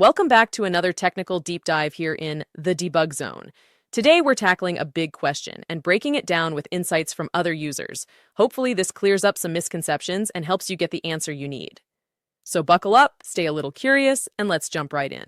Welcome back to another technical deep dive here in the debug zone. Today, we're tackling a big question and breaking it down with insights from other users. Hopefully, this clears up some misconceptions and helps you get the answer you need. So buckle up, stay a little curious, and let's jump right in.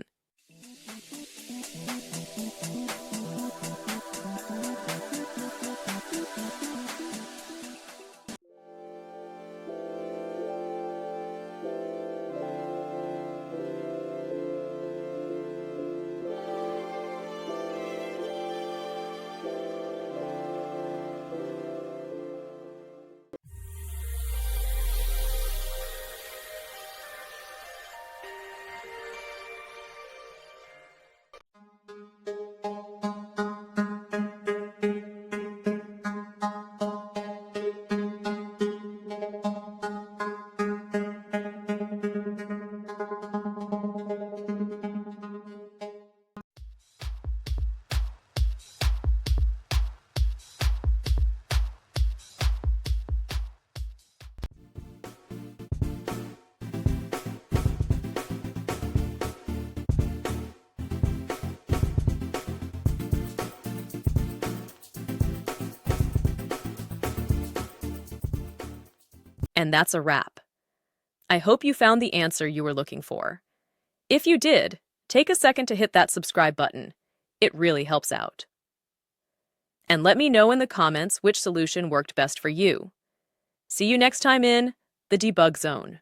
And that's a wrap. I hope you found the answer you were looking for. If you did, take a second to hit that subscribe button. It really helps out. And let me know in the comments which solution worked best for you. See you next time in the debug zone.